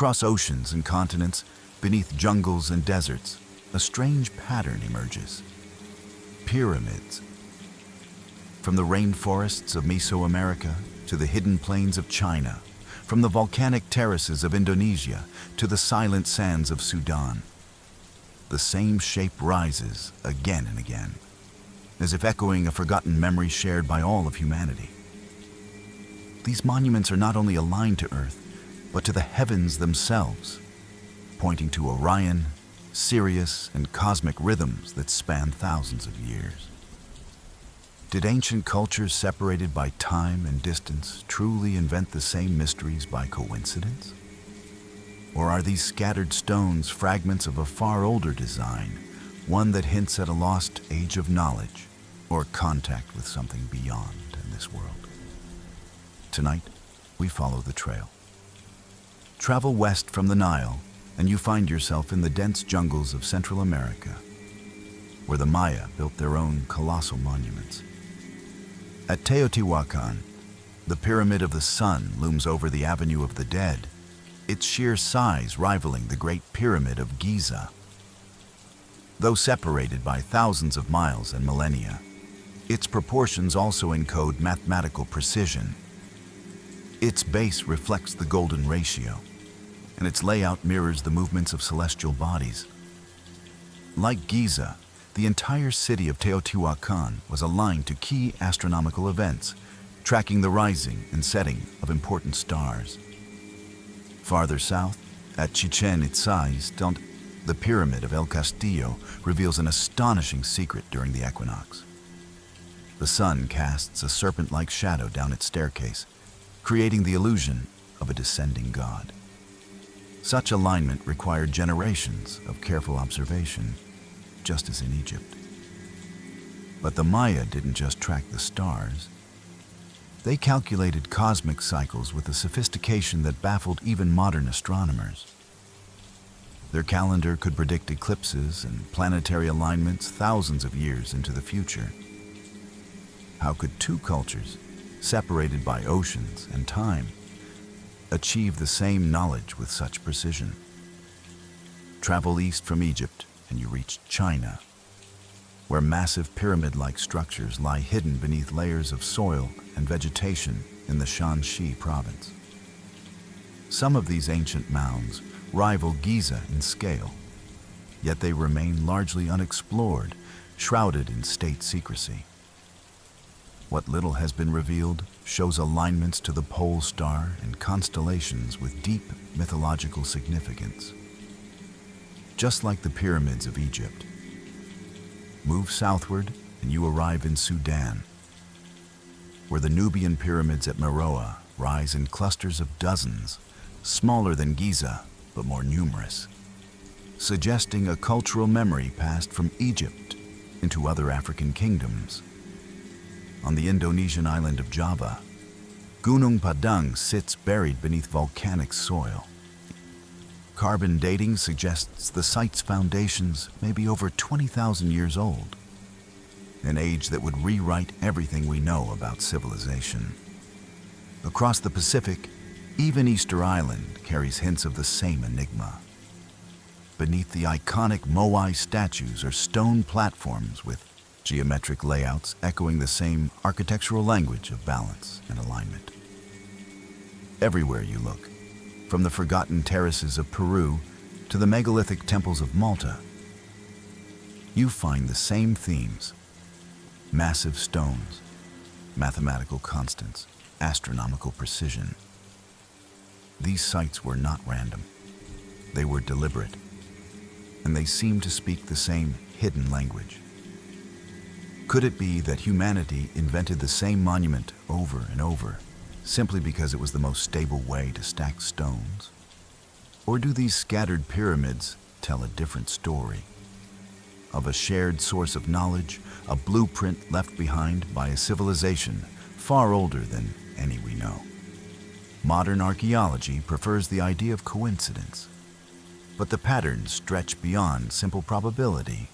Across oceans and continents, beneath jungles and deserts, a strange pattern emerges. Pyramids. From the rainforests of Mesoamerica to the hidden plains of China, from the volcanic terraces of Indonesia to the silent sands of Sudan, the same shape rises again and again, as if echoing a forgotten memory shared by all of humanity. These monuments are not only aligned to Earth, but to the heavens themselves, pointing to Orion, Sirius, and cosmic rhythms that span thousands of years. Did ancient cultures separated by time and distance truly invent the same mysteries by coincidence? Or are these scattered stones fragments of a far older design, one that hints at a lost age of knowledge or contact with something beyond in this world? Tonight, we follow the trail. Travel west from the Nile, and you find yourself in the dense jungles of Central America, where the Maya built their own colossal monuments. At Teotihuacan, the Pyramid of the Sun looms over the Avenue of the Dead, its sheer size rivaling the Great Pyramid of Giza. Though separated by thousands of miles and millennia, its proportions also encode mathematical precision. Its base reflects the golden ratio, and its layout mirrors the movements of celestial bodies. Like Giza, the entire city of Teotihuacan was aligned to key astronomical events, tracking the rising and setting of important stars. Farther south, at Chichen Itza, the Pyramid of El Castillo reveals an astonishing secret during the equinox. The sun casts a serpent-like shadow down its staircase, creating the illusion of a descending god. Such alignment required generations of careful observation, just as in Egypt. But the Maya didn't just track the stars. They calculated cosmic cycles with a sophistication that baffled even modern astronomers. Their calendar could predict eclipses and planetary alignments thousands of years into the future. How could two cultures, separated by oceans and time, achieve the same knowledge with such precision? Travel east from Egypt and you reach China, where massive pyramid-like structures lie hidden beneath layers of soil and vegetation in the Shanxi province. Some of these ancient mounds rival Giza in scale, yet they remain largely unexplored, shrouded in state secrecy. What little has been revealed shows alignments to the pole star and constellations with deep mythological significance. Just like the pyramids of Egypt, move southward and you arrive in Sudan, where the Nubian pyramids at Meroe rise in clusters of dozens, smaller than Giza but more numerous, suggesting a cultural memory passed from Egypt into other African kingdoms. On the Indonesian island of Java, Gunung Padang sits buried beneath volcanic soil. Carbon dating suggests the site's foundations may be over 20,000 years old, an age that would rewrite everything we know about civilization. Across the Pacific, even Easter Island carries hints of the same enigma. Beneath the iconic Moai statues are stone platforms with geometric layouts echoing the same architectural language of balance and alignment. Everywhere you look, from the forgotten terraces of Peru to the megalithic temples of Malta, you find the same themes: massive stones, mathematical constants, astronomical precision. These sites were not random. They were deliberate, and they seemed to speak the same hidden language. Could it be that humanity invented the same monument over and over, simply because it was the most stable way to stack stones? Or do these scattered pyramids tell a different story? Of a shared source of knowledge, a blueprint left behind by a civilization far older than any we know. Modern archaeology prefers the idea of coincidence, but the patterns stretch beyond simple probability.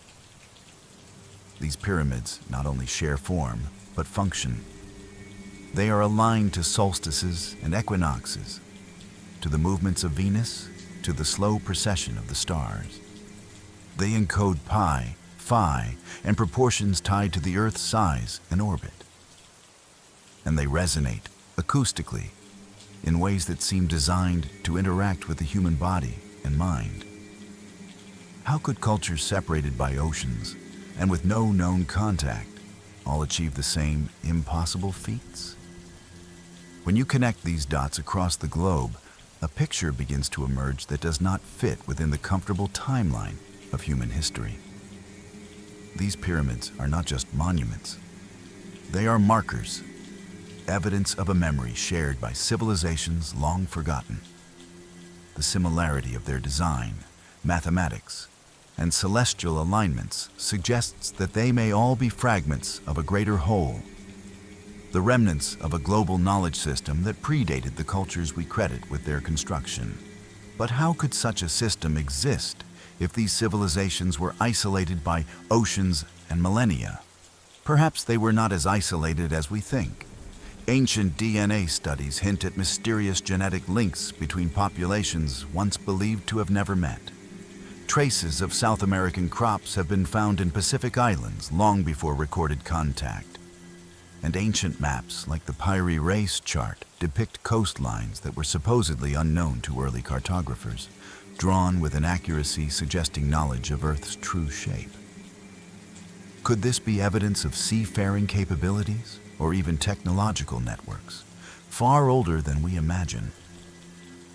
These pyramids not only share form, but function. They are aligned to solstices and equinoxes, to the movements of Venus to the slow precession of the stars. They encode pi, phi, and proportions tied to the Earth's size and orbit. And they resonate acoustically in ways that seem designed to interact with the human body and mind. How could cultures separated by oceans and with no known contact all achieve the same impossible feats? When you connect these dots across the globe, a picture begins to emerge that does not fit within the comfortable timeline of human history. These pyramids are not just monuments. They are markers, evidence of a memory shared by civilizations long forgotten. The similarity of their design, mathematics, and celestial alignments suggests that they may all be fragments of a greater whole, the remnants of a global knowledge system that predated the cultures we credit with their construction. But how could such a system exist if these civilizations were isolated by oceans and millennia? Perhaps they were not as isolated as we think. Ancient DNA studies hint at mysterious genetic links between populations once believed to have never met. Traces of South American crops have been found in Pacific islands long before recorded contact. And ancient maps like the Piri Reis chart depict coastlines that were supposedly unknown to early cartographers, drawn with an accuracy suggesting knowledge of Earth's true shape. Could this be evidence of seafaring capabilities or even technological networks, far older than we imagine?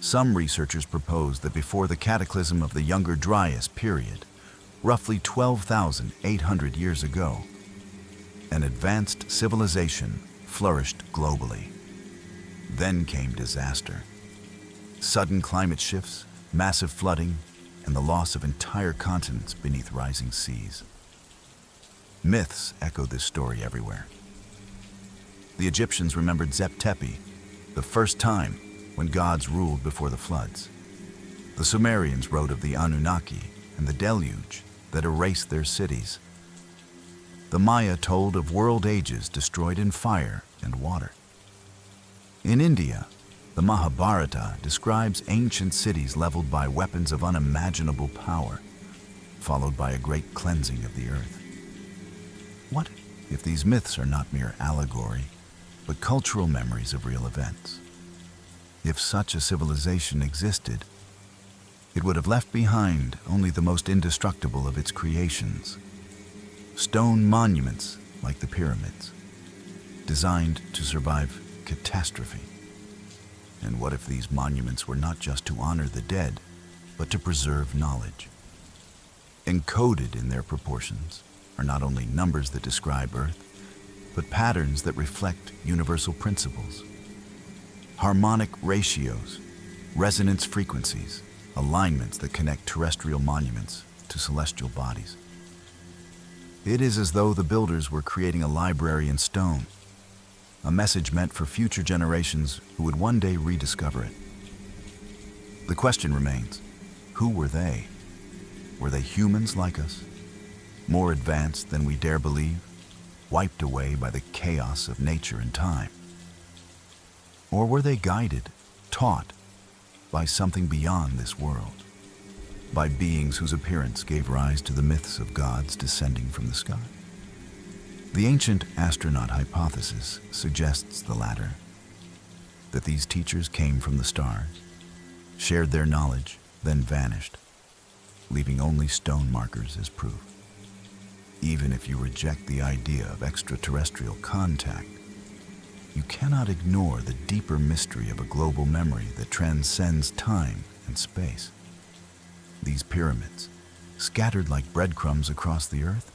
Some researchers propose that before the cataclysm of the Younger Dryas period, roughly 12,800 years ago, an advanced civilization flourished globally. Then came disaster. Sudden climate shifts, massive flooding, and the loss of entire continents beneath rising seas. Myths echo this story everywhere. The Egyptians remembered Zep Tepi, the first time when gods ruled before the floods. The Sumerians wrote of the Anunnaki and the deluge that erased their cities. The Maya told of world ages destroyed in fire and water. In India, the Mahabharata describes ancient cities leveled by weapons of unimaginable power, followed by a great cleansing of the earth. What if these myths are not mere allegory, but cultural memories of real events? If such a civilization existed, it would have left behind only the most indestructible of its creations, stone monuments like the pyramids, designed to survive catastrophe. And what if these monuments were not just to honor the dead, but to preserve knowledge? Encoded in their proportions are not only numbers that describe Earth, but patterns that reflect universal principles. Harmonic ratios, resonance frequencies, alignments that connect terrestrial monuments to celestial bodies. It is as though the builders were creating a library in stone, a message meant for future generations who would one day rediscover it. The question remains, who were they? Were they humans like us, more advanced than we dare believe, wiped away by the chaos of nature and time? Or were they guided, taught, by something beyond this world, by beings whose appearance gave rise to the myths of gods descending from the sky? The ancient astronaut hypothesis suggests the latter, that these teachers came from the stars, shared their knowledge, then vanished, leaving only stone markers as proof. Even if you reject the idea of extraterrestrial contact, you cannot ignore the deeper mystery of a global memory that transcends time and space. These pyramids, scattered like breadcrumbs across the earth,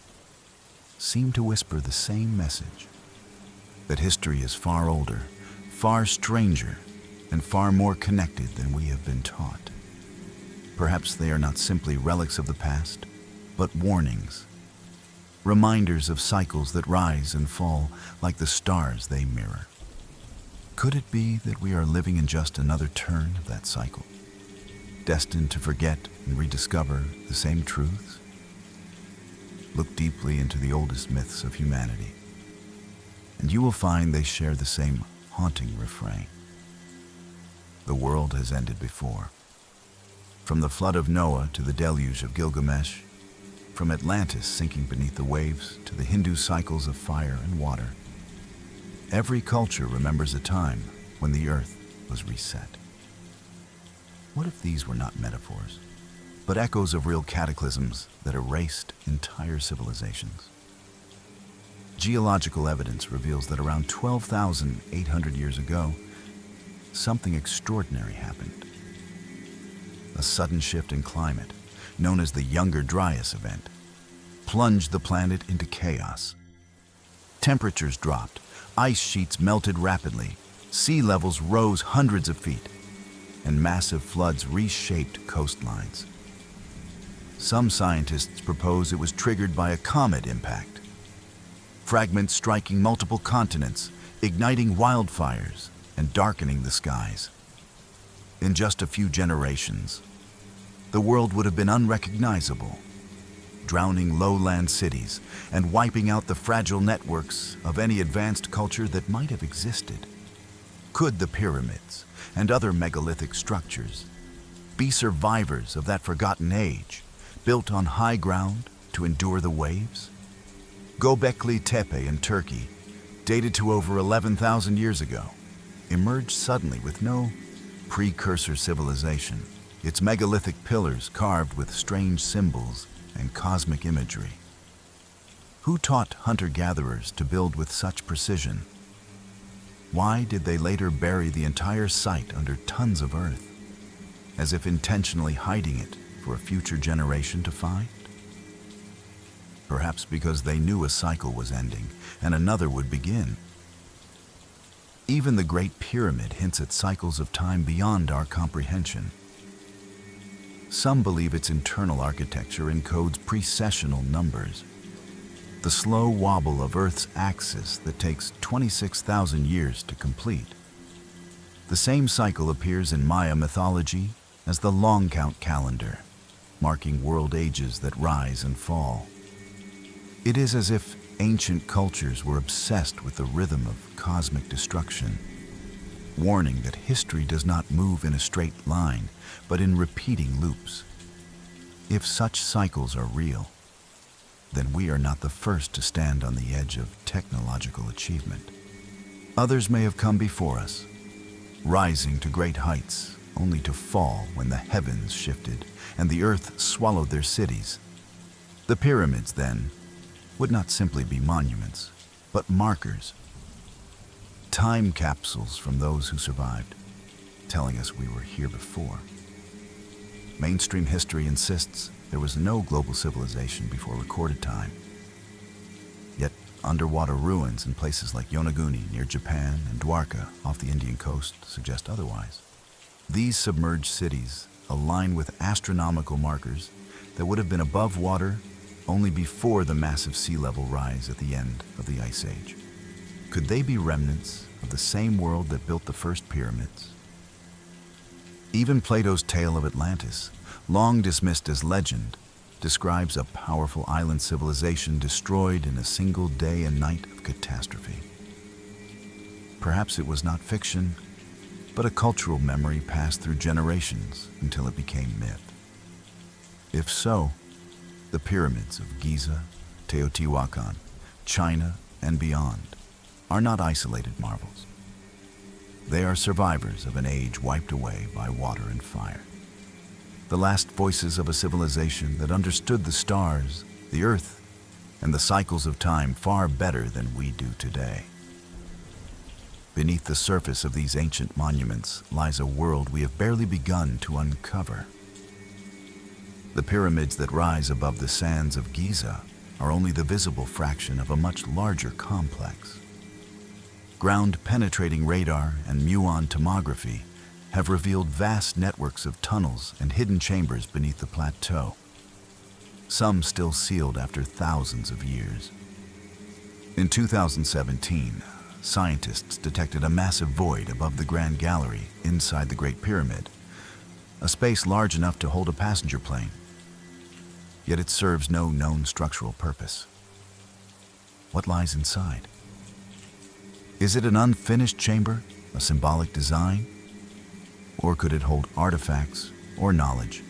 seem to whisper the same message, that history is far older, far stranger, and far more connected than we have been taught. Perhaps they are not simply relics of the past, but warnings, reminders of cycles that rise and fall like the stars they mirror. Could it be that we are living in just another turn of that cycle, destined to forget and rediscover the same truths? Look deeply into the oldest myths of humanity, and you will find they share the same haunting refrain. The world has ended before, From the flood of Noah to the deluge of Gilgamesh, from Atlantis sinking beneath the waves to the Hindu cycles of fire and water, every culture remembers a time when the earth was reset. What if these were not metaphors, but echoes of real cataclysms that erased entire civilizations? Geological evidence reveals that around 12,800 years ago, something extraordinary happened. A sudden shift in climate, known as the Younger Dryas event, plunged the planet into chaos. Temperatures dropped, ice sheets melted rapidly, sea levels rose hundreds of feet, and massive floods reshaped coastlines. Some scientists propose it was triggered by a comet impact, fragments striking multiple continents, igniting wildfires and darkening the skies. In just a few generations, the world would have been unrecognizable, drowning lowland cities and wiping out the fragile networks of any advanced culture that might have existed. Could the pyramids and other megalithic structures be survivors of that forgotten age, built on high ground to endure the waves? Göbekli Tepe in Turkey, dated to over 11,000 years ago, emerged suddenly with no precursor civilization, its megalithic pillars carved with strange symbols and cosmic imagery. Who taught hunter-gatherers to build with such precision? Why did they later bury the entire site under tons of earth, as if intentionally hiding it for a future generation to find? Perhaps because they knew a cycle was ending and another would begin. Even the Great Pyramid hints at cycles of time beyond our comprehension. Some believe its internal architecture encodes precessional numbers, the slow wobble of Earth's axis that takes 26,000 years to complete. The same cycle appears in Maya mythology as the long count calendar, marking world ages that rise and fall. It is as if ancient cultures were obsessed with the rhythm of cosmic destruction, warning that history does not move in a straight line, but in repeating loops. If such cycles are real, then we are not the first to stand on the edge of technological achievement. Others may have come before us, rising to great heights, only to fall when the heavens shifted and the earth swallowed their cities. The pyramids, then, would not simply be monuments, but markers, time capsules from those who survived, telling us we were here before. Mainstream history insists there was no global civilization before recorded time. Yet underwater ruins in places like Yonaguni near Japan and Dwarka off the Indian coast suggest otherwise. These submerged cities align with astronomical markers that would have been above water only before the massive sea level rise at the end of the Ice Age. Could they be remnants of the same world that built the first pyramids? Even Plato's tale of Atlantis, long dismissed as legend, describes a powerful island civilization destroyed in a single day and night of catastrophe. Perhaps it was not fiction, but a cultural memory passed through generations until it became myth. If so, the pyramids of Giza, Teotihuacan, China, and beyond are not isolated marvels. They are survivors of an age wiped away by water and fire. The last voices of a civilization that understood the stars, the earth, and the cycles of time far better than we do today. Beneath the surface of these ancient monuments lies a world we have barely begun to uncover. The pyramids that rise above the sands of Giza are only the visible fraction of a much larger complex. Ground-penetrating radar and muon tomography have revealed vast networks of tunnels and hidden chambers beneath the plateau, some still sealed after thousands of years. In 2017, scientists detected a massive void above the Grand Gallery inside the Great Pyramid, a space large enough to hold a passenger plane. Yet it serves no known structural purpose. What lies inside? Is it an unfinished chamber, a symbolic design? Or could it hold artifacts or knowledge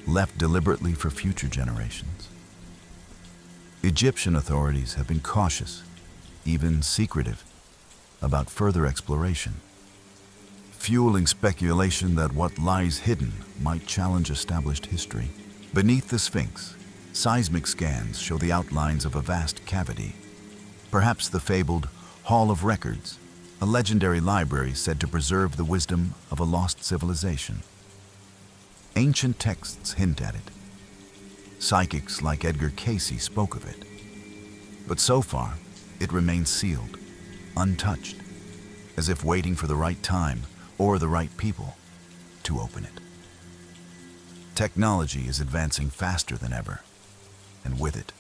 left deliberately for future generations. Egyptian authorities have been cautious, even secretive, about further exploration, fueling speculation that what lies hidden might challenge established history. Beneath the Sphinx, seismic scans show the outlines of a vast cavity, perhaps the fabled Hall of Records, a legendary library said to preserve the wisdom of a lost civilization. Ancient texts hint at it. Psychics like Edgar Cayce spoke of it. But so far, it remains sealed, untouched, as if waiting for the right time or the right people to open it. Technology is advancing faster than ever, and with it,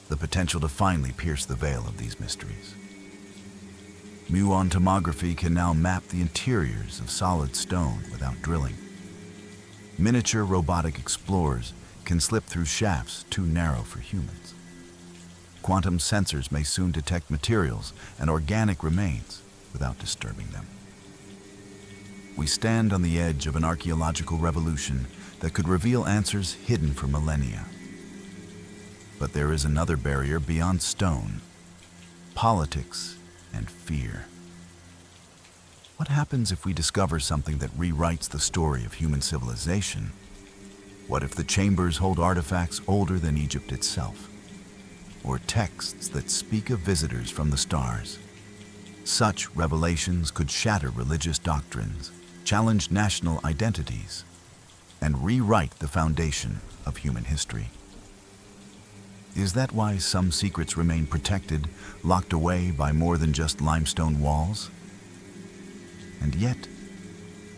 the potential to finally pierce the veil of these mysteries. Muon tomography can now map the interiors of solid stone without drilling. Miniature robotic explorers can slip through shafts too narrow for humans. Quantum sensors may soon detect materials and organic remains without disturbing them. We stand on the edge of an archaeological revolution that could reveal answers hidden for millennia. But there is another barrier beyond stone: politics and fear. What happens if we discover something that rewrites the story of human civilization? What if the chambers hold artifacts older than Egypt itself, or texts that speak of visitors from the stars? Such revelations could shatter religious doctrines, challenge national identities, and rewrite the foundation of human history. Is that why some secrets remain protected, locked away by more than just limestone walls? And yet,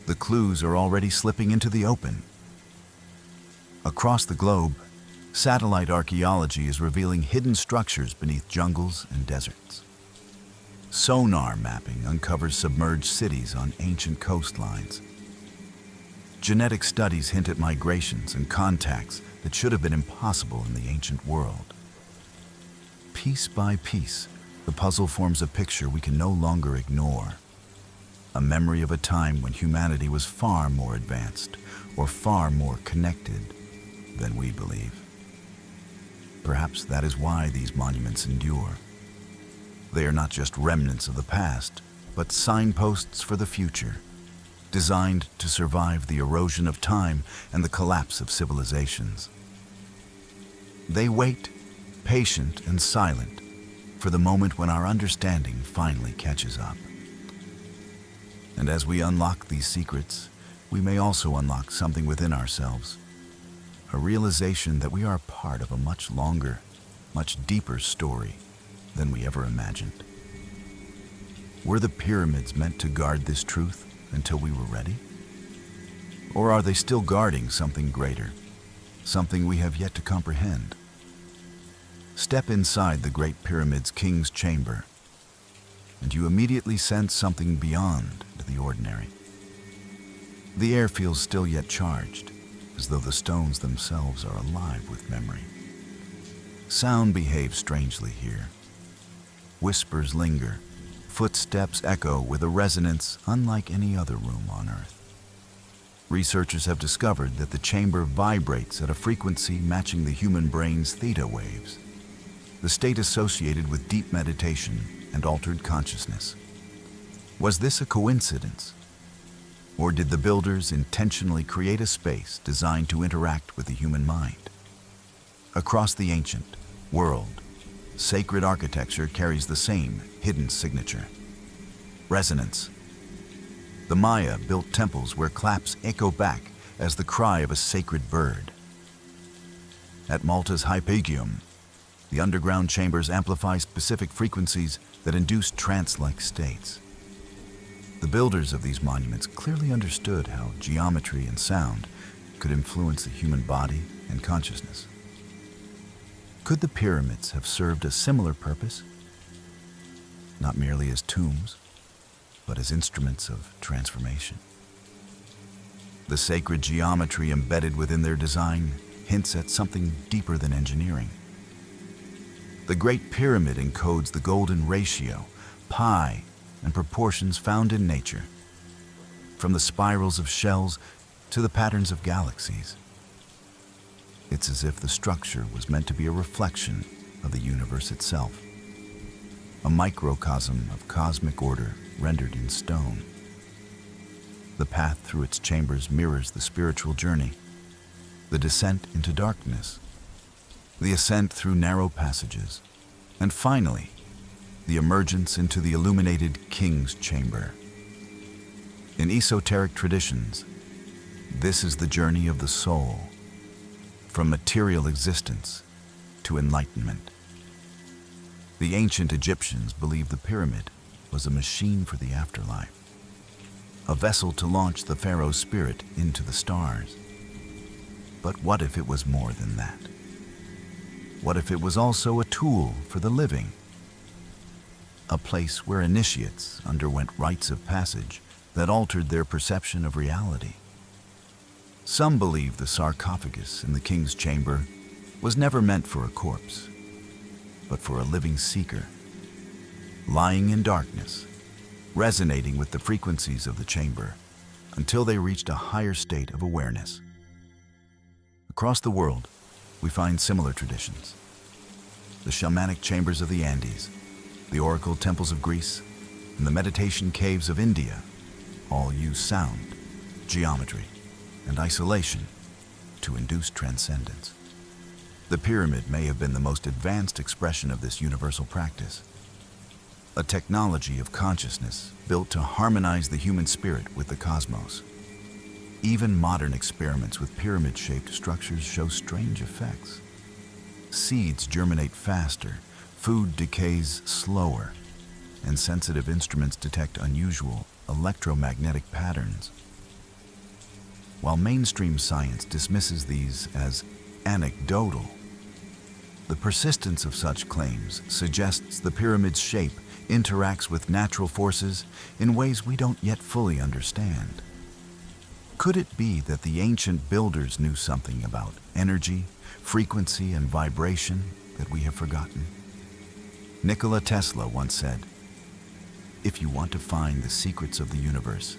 the clues are already slipping into the open. Across the globe, satellite archaeology is revealing hidden structures beneath jungles and deserts. Sonar mapping uncovers submerged cities on ancient coastlines. Genetic studies hint at migrations and contacts that should have been impossible in the ancient world. Piece by piece, the puzzle forms a picture we can no longer ignore. A memory of a time when humanity was far more advanced or far more connected than we believe. Perhaps that is why these monuments endure. They are not just remnants of the past, but signposts for the future, designed to survive the erosion of time and the collapse of civilizations. They wait, patient and silent, for the moment when our understanding finally catches up. And as we unlock these secrets, we may also unlock something within ourselves, a realization that we are part of a much longer, much deeper story than we ever imagined. Were the pyramids meant to guard this truth until we were ready? Or are they still guarding something greater, something we have yet to comprehend? Step inside the Great Pyramid's King's Chamber, and you immediately sense something beyond the ordinary. The air feels still yet charged, as though the stones themselves are alive with memory. Sound behaves strangely here. Whispers linger, footsteps echo with a resonance unlike any other room on Earth. Researchers have discovered that the chamber vibrates at a frequency matching the human brain's theta waves, the state associated with deep meditation and altered consciousness. Was this a coincidence? Or did the builders intentionally create a space designed to interact with the human mind? Across the ancient world, sacred architecture carries the same hidden signature: resonance. The Maya built temples where claps echo back as the cry of a sacred bird. At Malta's Hypagium, the underground chambers amplify specific frequencies that induce trance-like states. The builders of these monuments clearly understood how geometry and sound could influence the human body and consciousness. Could the pyramids have served a similar purpose? Not merely as tombs, but as instruments of transformation. The sacred geometry embedded within their design hints at something deeper than engineering. The Great Pyramid encodes the golden ratio, pi, and proportions found in nature, from the spirals of shells to the patterns of galaxies. It's as if the structure was meant to be a reflection of the universe itself, a microcosm of cosmic order rendered in stone. The path through its chambers mirrors the spiritual journey, the descent into darkness, the ascent through narrow passages, and finally, the emergence into the illuminated king's chamber. In esoteric traditions, this is the journey of the soul, from material existence to enlightenment. The ancient Egyptians believed the pyramid was a machine for the afterlife, a vessel to launch the pharaoh's spirit into the stars. But what if it was more than that? What if it was also a tool for the living? A place where initiates underwent rites of passage that altered their perception of reality. Some believe the sarcophagus in the king's chamber was never meant for a corpse, but for a living seeker, lying in darkness, resonating with the frequencies of the chamber until they reached a higher state of awareness. Across the world, we find similar traditions. The shamanic chambers of the Andes, the oracle temples of Greece, and the meditation caves of India all use sound, geometry, and isolation to induce transcendence. The pyramid may have been the most advanced expression of this universal practice, a technology of consciousness built to harmonize the human spirit with the cosmos. Even modern experiments with pyramid-shaped structures show strange effects. Seeds germinate faster, food decays slower, and sensitive instruments detect unusual electromagnetic patterns. While mainstream science dismisses these as anecdotal, the persistence of such claims suggests the pyramid's shape interacts with natural forces in ways we don't yet fully understand. Could it be that the ancient builders knew something about energy, frequency, and vibration that we have forgotten? Nikola Tesla once said, "If you want to find the secrets of the universe,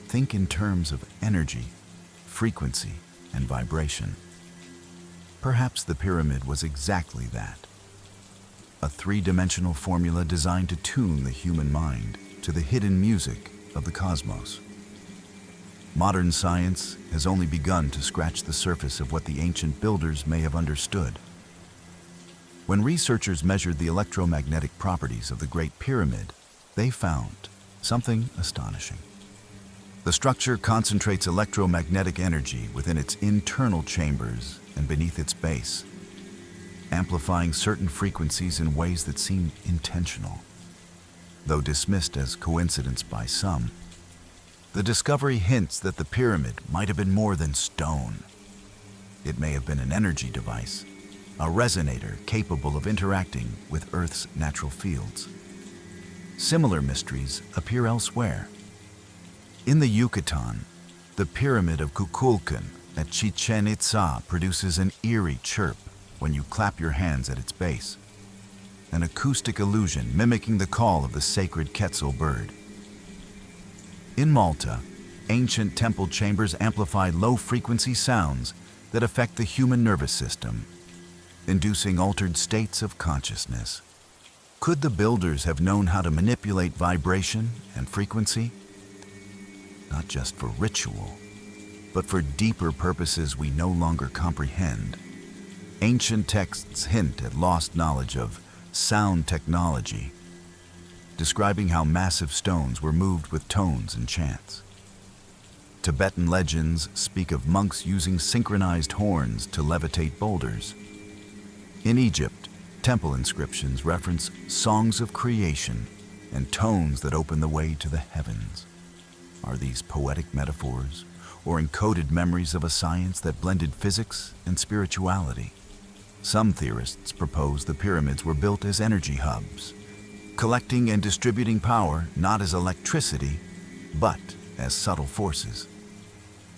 think in terms of energy, frequency, and vibration." Perhaps the pyramid was exactly that, a three-dimensional formula designed to tune the human mind to the hidden music of the cosmos. Modern science has only begun to scratch the surface of what the ancient builders may have understood. When researchers measured the electromagnetic properties of the Great Pyramid, they found something astonishing. The structure concentrates electromagnetic energy within its internal chambers and beneath its base, amplifying certain frequencies in ways that seem intentional. Though dismissed as coincidence by some, the discovery hints that the pyramid might have been more than stone. It may have been an energy device, a resonator capable of interacting with Earth's natural fields. Similar mysteries appear elsewhere. In the Yucatan, the Pyramid of Kukulkan at Chichen Itza produces an eerie chirp when you clap your hands at its base, an acoustic illusion mimicking the call of the sacred Quetzal bird. In Malta, ancient temple chambers amplify low-frequency sounds that affect the human nervous system, inducing altered states of consciousness. Could the builders have known how to manipulate vibration and frequency? Not just for ritual, but for deeper purposes we no longer comprehend. Ancient texts hint at lost knowledge of sound technology, describing how massive stones were moved with tones and chants. Tibetan legends speak of monks using synchronized horns to levitate boulders. In Egypt, temple inscriptions reference songs of creation and tones that open the way to the heavens. Are these poetic metaphors or encoded memories of a science that blended physics and spirituality? Some theorists propose the pyramids were built as energy hubs, collecting and distributing power not as electricity, but as subtle forces.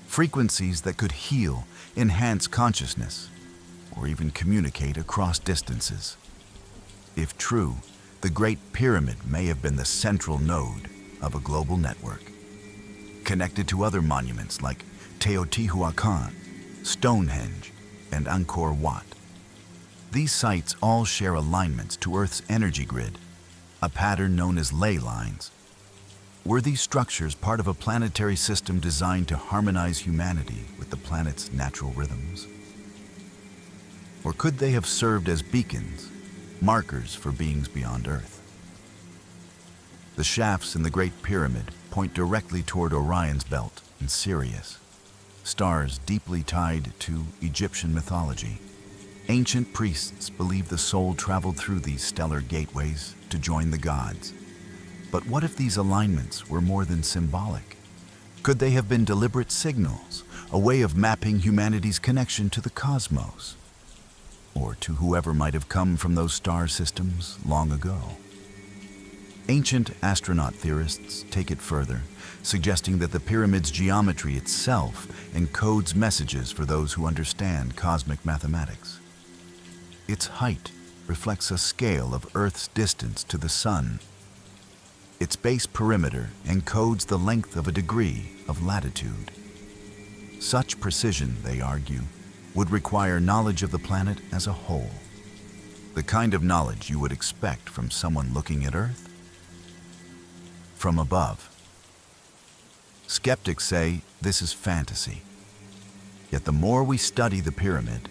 Frequencies that could heal, enhance consciousness, or even communicate across distances. If true, the Great Pyramid may have been the central node of a global network, connected to other monuments like Teotihuacan, Stonehenge, and Angkor Wat. These sites all share alignments to Earth's energy grid, a pattern known as ley lines. Were these structures part of a planetary system designed to harmonize humanity with the planet's natural rhythms? Or could they have served as beacons, markers for beings beyond Earth? The shafts in the Great Pyramid point directly toward Orion's belt and Sirius, stars deeply tied to Egyptian mythology. Ancient priests believed the soul traveled through these stellar gateways to join the gods. But what if these alignments were more than symbolic? Could they have been deliberate signals, a way of mapping humanity's connection to the cosmos? Or to whoever might have come from those star systems long ago? Ancient astronaut theorists take it further, suggesting that the pyramid's geometry itself encodes messages for those who understand cosmic mathematics. Its height reflects a scale of Earth's distance to the Sun. Its base perimeter encodes the length of a degree of latitude. Such precision, they argue, would require knowledge of the planet as a whole. The kind of knowledge you would expect from someone looking at Earth from above. Skeptics say this is fantasy. Yet the more we study the pyramid,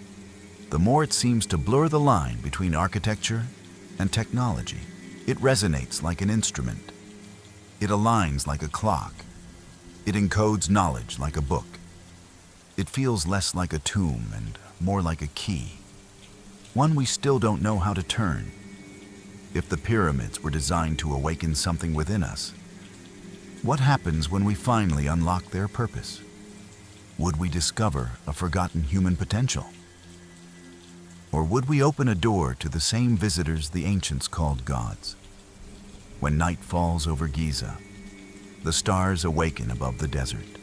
the more it seems to blur the line between architecture and technology. It resonates like an instrument. It aligns like a clock. It encodes knowledge like a book. It feels less like a tomb and more like a key, one we still don't know how to turn. If the pyramids were designed to awaken something within us, what happens when we finally unlock their purpose? Would we discover a forgotten human potential? Or would we open a door to the same visitors the ancients called gods? When night falls over Giza, the stars awaken above the desert,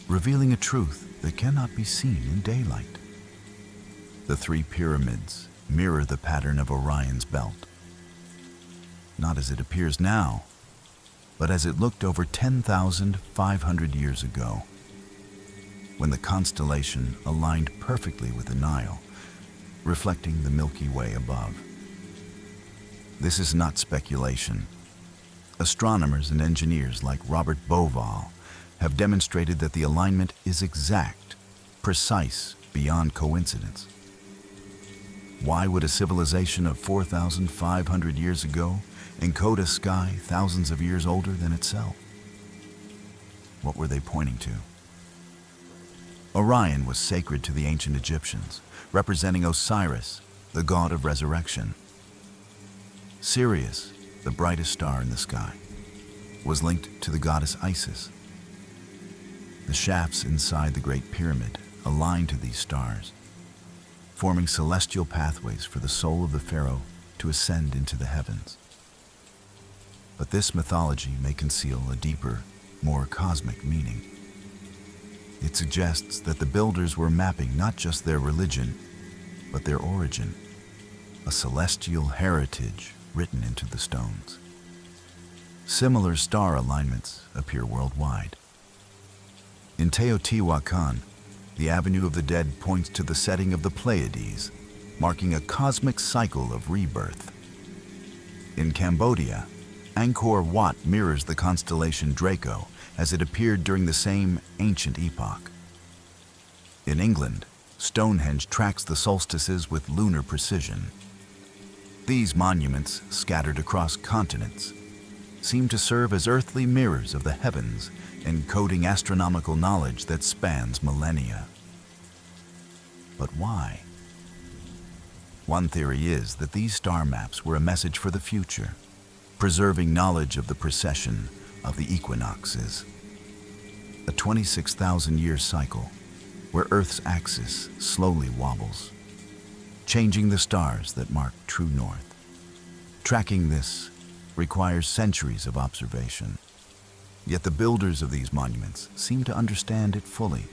revealing a truth that cannot be seen in daylight. The three pyramids mirror the pattern of Orion's belt, not as it appears now, but as it looked over 10,500 years ago, when the constellation aligned perfectly with the Nile, reflecting the Milky Way above. This is not speculation. Astronomers and engineers like Robert Bauval have demonstrated that the alignment is exact, precise, beyond coincidence. Why would a civilization of 4,500 years ago encode a sky thousands of years older than itself? What were they pointing to? Orion was sacred to the ancient Egyptians, representing Osiris, the god of resurrection. Sirius, the brightest star in the sky, was linked to the goddess Isis. The shafts inside the Great Pyramid align to these stars, forming celestial pathways for the soul of the pharaoh to ascend into the heavens. But this mythology may conceal a deeper, more cosmic meaning. It suggests that the builders were mapping not just their religion, but their origin, a celestial heritage written into the stones. Similar star alignments appear worldwide. In Teotihuacan, the Avenue of the Dead points to the setting of the Pleiades, marking a cosmic cycle of rebirth. In Cambodia, Angkor Wat mirrors the constellation Draco as it appeared during the same ancient epoch. In England, Stonehenge tracks the solstices with lunar precision. These monuments, scattered across continents, seem to serve as earthly mirrors of the heavens, encoding astronomical knowledge that spans millennia. But why? One theory is that these star maps were a message for the future, preserving knowledge of the precession of the equinoxes, a 26,000-year cycle where Earth's axis slowly wobbles, changing the stars that mark true north. Tracking this requires centuries of observation. Yet the builders of these monuments seem to understand it fully,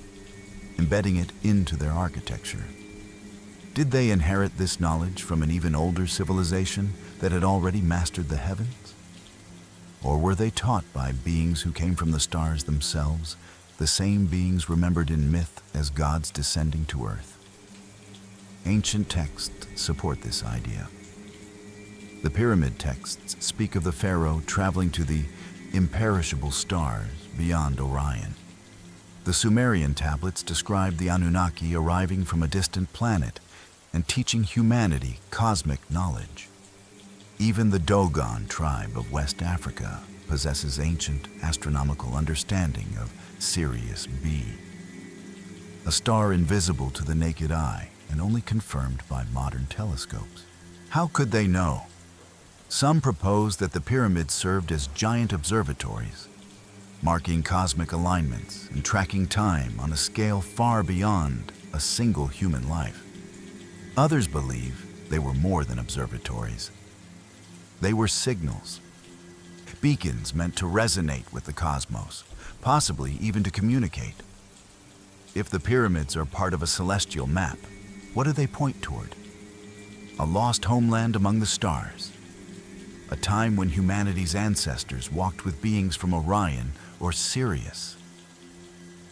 embedding it into their architecture. Did they inherit this knowledge from an even older civilization that had already mastered the heavens? Or were they taught by beings who came from the stars themselves, the same beings remembered in myth as gods descending to Earth? ancient texts support this idea. The pyramid texts speak of the pharaoh traveling to the imperishable stars beyond Orion. The Sumerian tablets describe the Anunnaki arriving from a distant planet and teaching humanity cosmic knowledge. Even the Dogon tribe of West Africa possesses ancient astronomical understanding of Sirius B, a star invisible to the naked eye and only confirmed by modern telescopes. How could they know? Some propose that the pyramids served as giant observatories, marking cosmic alignments and tracking time on a scale far beyond a single human life. Others believe they were more than observatories. They were signals, beacons meant to resonate with the cosmos, possibly even to communicate. If the pyramids are part of a celestial map, what do they point toward? A lost homeland among the stars, a time when humanity's ancestors walked with beings from Orion or Sirius?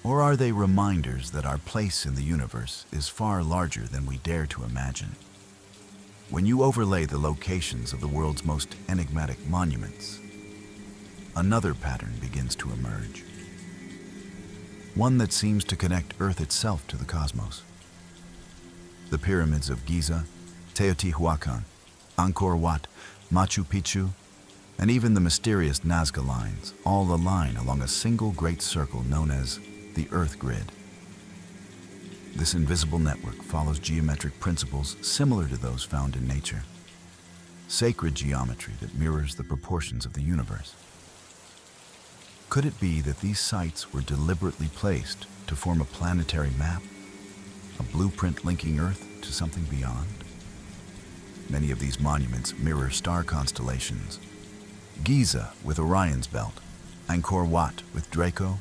Or are they reminders that our place in the universe is far larger than we dare to imagine? When you overlay the locations of the world's most enigmatic monuments, another pattern begins to emerge. One that seems to connect Earth itself to the cosmos. The pyramids of Giza, Teotihuacan, Angkor Wat, Machu Picchu, and even the mysterious Nazca lines all align along a single great circle known as the Earth Grid. This invisible network follows geometric principles similar to those found in nature, sacred geometry that mirrors the proportions of the universe. Could it be that these sites were deliberately placed to form a planetary map, a blueprint linking Earth to something beyond? Many of these monuments mirror star constellations: Giza with Orion's belt, Angkor Wat with Draco,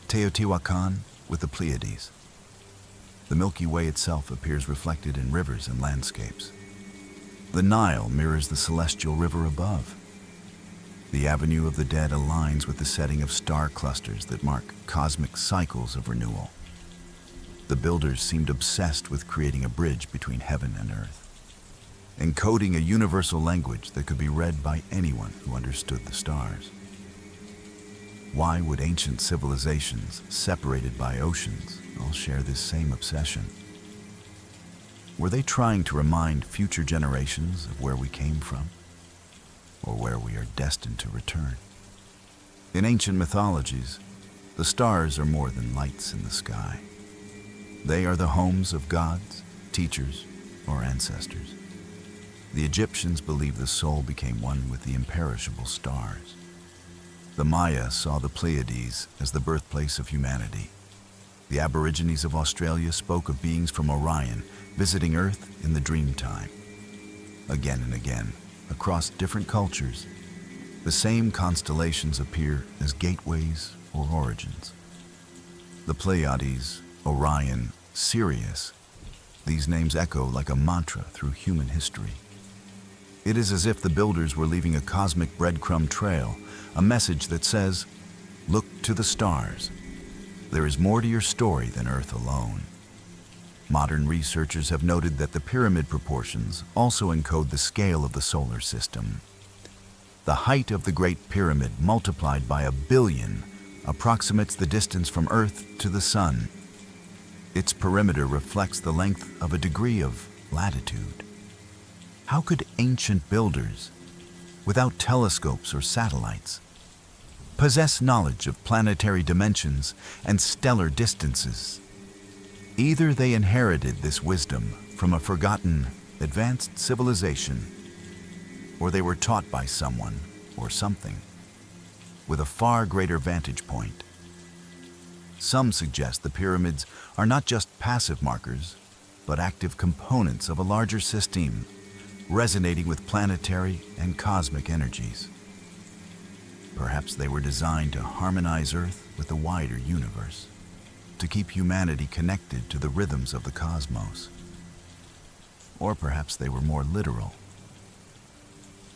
Teotihuacan with the Pleiades. The Milky Way itself appears reflected in rivers and landscapes. The Nile mirrors the celestial river above. The Avenue of the Dead aligns with the setting of star clusters that mark cosmic cycles of renewal. The builders seemed obsessed with creating a bridge between heaven and earth, encoding a universal language that could be read by anyone who understood the stars. Why would ancient civilizations separated by oceans all share this same obsession? Were they trying to remind future generations of where we came from, or where we are destined to return? In ancient mythologies, the stars are more than lights in the sky. They are the homes of gods, teachers, or ancestors. The Egyptians believed the soul became one with the imperishable stars. The Maya saw the Pleiades as the birthplace of humanity. The Aborigines of Australia spoke of beings from Orion visiting Earth in the dream time. Again and again, across different cultures, the same constellations appear as gateways or origins. The Pleiades, Orion, Sirius, these names echo like a mantra through human history. It is as if the builders were leaving a cosmic breadcrumb trail, a message that says, "Look to the stars. There is more to your story than Earth alone." Modern researchers have noted that the pyramid proportions also encode the scale of the solar system. The height of the Great Pyramid multiplied by 1,000,000,000 approximates the distance from Earth to the Sun. Its perimeter reflects the length of a degree of latitude. How could ancient builders, without telescopes or satellites, possess knowledge of planetary dimensions and stellar distances? Either they inherited this wisdom from a forgotten, advanced civilization, or they were taught by someone or something with a far greater vantage point. Some suggest the pyramids are not just passive markers, but active components of a larger system, resonating with planetary and cosmic energies. Perhaps they were designed to harmonize Earth with the wider universe, to keep humanity connected to the rhythms of the cosmos. Or perhaps they were more literal.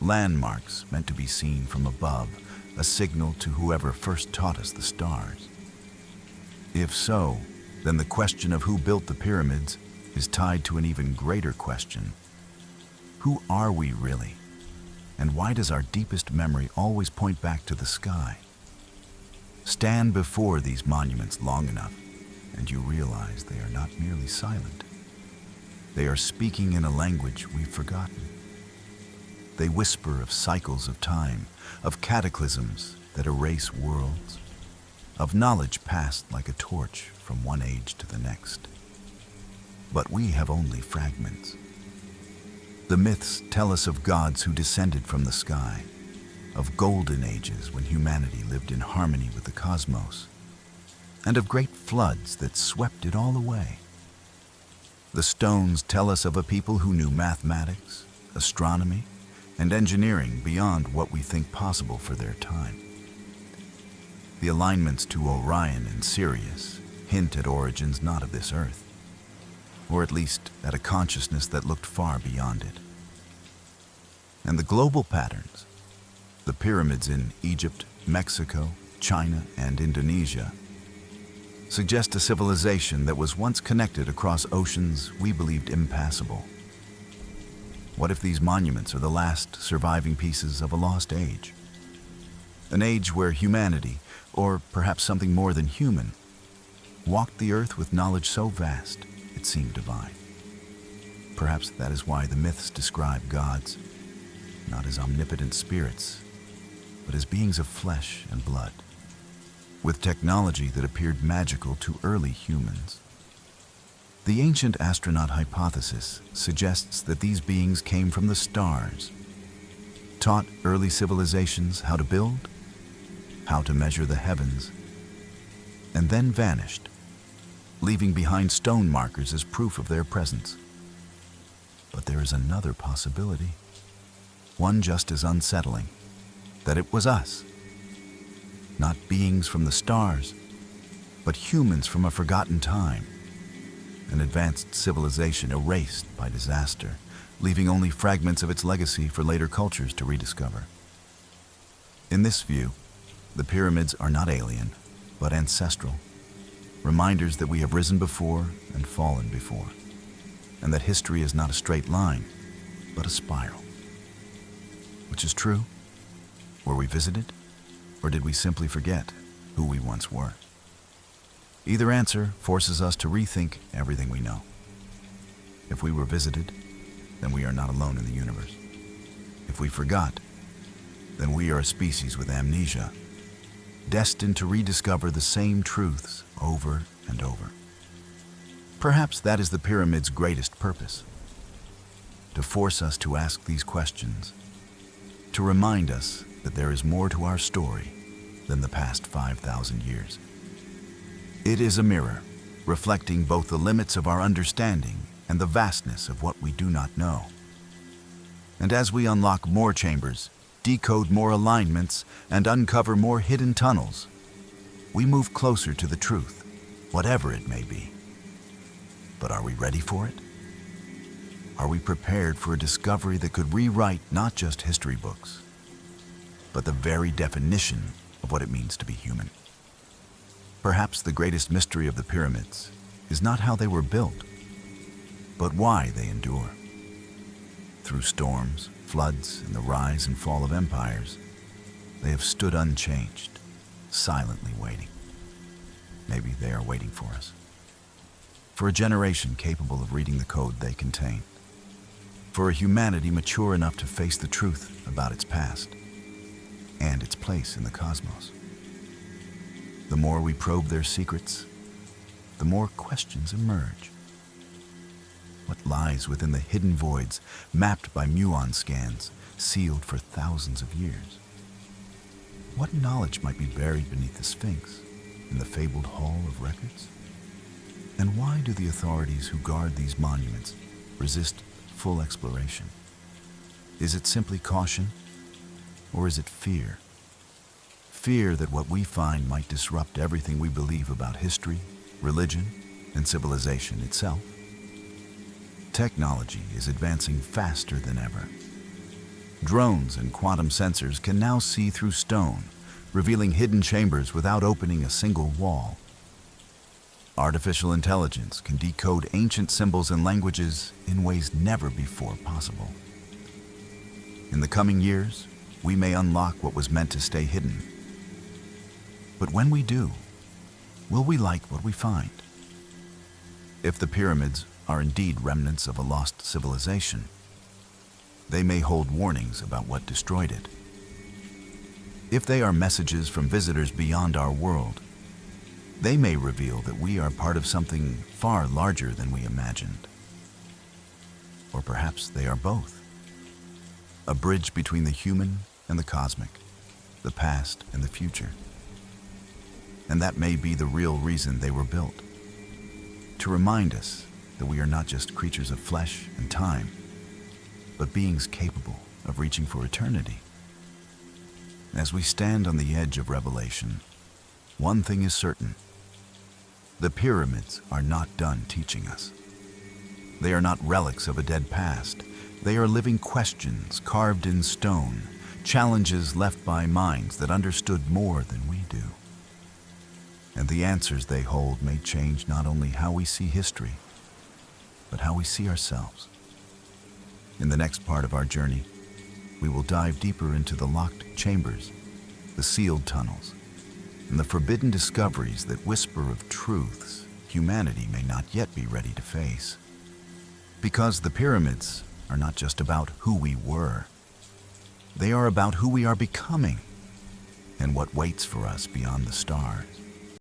Landmarks meant to be seen from above, a signal to whoever first taught us the stars. If so, then the question of who built the pyramids is tied to an even greater question. Who are we really? And why does our deepest memory always point back to the sky? Stand before these monuments long enough, and you realize they are not merely silent. They are speaking in a language we've forgotten. They whisper of cycles of time, of cataclysms that erase worlds, of knowledge passed like a torch from one age to the next. But we have only fragments. The myths tell us of gods who descended from the sky, of golden ages when humanity lived in harmony with the cosmos, and of great floods that swept it all away. The stones tell us of a people who knew mathematics, astronomy, and engineering beyond what we think possible for their time. The alignments to Orion and Sirius hint at origins not of this earth, or at least at a consciousness that looked far beyond it. And the global patterns, the pyramids in Egypt, Mexico, China, and Indonesia, suggest a civilization that was once connected across oceans we believed impassable. What if these monuments are the last surviving pieces of a lost age? An age where humanity, or perhaps something more than human, walked the earth with knowledge so vast it seemed divine. Perhaps that is why the myths describe gods not as omnipotent spirits, but as beings of flesh and blood, with technology that appeared magical to early humans. The ancient astronaut hypothesis suggests that these beings came from the stars, taught early civilizations how to build, how to measure the heavens, and then vanished, leaving behind stone markers as proof of their presence. But there is another possibility, one just as unsettling, that it was us, not beings from the stars, but humans from a forgotten time, an advanced civilization erased by disaster, leaving only fragments of its legacy for later cultures to rediscover. In this view, the pyramids are not alien, but ancestral, reminders that we have risen before and fallen before, and that history is not a straight line, but a spiral. Which is true? Were we visited, or did we simply forget who we once were? Either answer forces us to rethink everything we know. If we were visited, then we are not alone in the universe. If we forgot, then we are a species with amnesia, destined to rediscover the same truths over and over. Perhaps that is the pyramid's greatest purpose, to force us to ask these questions, to remind us that there is more to our story than the past 5,000 years. It is a mirror, reflecting both the limits of our understanding and the vastness of what we do not know. And as we unlock more chambers, decode more alignments, and uncover more hidden tunnels, we move closer to the truth, whatever it may be. But are we ready for it? Are we prepared for a discovery that could rewrite not just history books, but the very definition of what it means to be human? Perhaps the greatest mystery of the pyramids is not how they were built, but why they endure. Through storms, floods, and the rise and fall of empires, they have stood unchanged, silently waiting. Maybe they are waiting for us. For a generation capable of reading the code they contain. For a humanity mature enough to face the truth about its past and its place in the cosmos. The more we probe their secrets, the more questions emerge. What lies within the hidden voids mapped by muon scans, sealed for thousands of years? What knowledge might be buried beneath the Sphinx in the fabled Hall of Records? And why do the authorities who guard these monuments resist full exploration? Is it simply caution, or is it fear? Fear that what we find might disrupt everything we believe about history, religion, and civilization itself. Technology is advancing faster than ever. Drones and quantum sensors can now see through stone, revealing hidden chambers without opening a single wall. Artificial intelligence can decode ancient symbols and languages in ways never before possible. In the coming years, we may unlock what was meant to stay hidden. But when we do, will we like what we find? If the pyramids are indeed remnants of a lost civilization, they may hold warnings about what destroyed it. If they are messages from visitors beyond our world, they may reveal that we are part of something far larger than we imagined. Or perhaps they are both. A bridge between the human and the cosmic, the past and the future. And that may be the real reason they were built. To remind us that we are not just creatures of flesh and time, but beings capable of reaching for eternity. As we stand on the edge of revelation, one thing is certain. The pyramids are not done teaching us. They are not relics of a dead past. They are living questions carved in stone, challenges left by minds that understood more than we do. And the answers they hold may change not only how we see history, but how we see ourselves. In the next part of our journey, we will dive deeper into the locked chambers, the sealed tunnels, and the forbidden discoveries that whisper of truths humanity may not yet be ready to face. Because the pyramids are not just about who we were. They are about who we are becoming and what waits for us beyond the stars.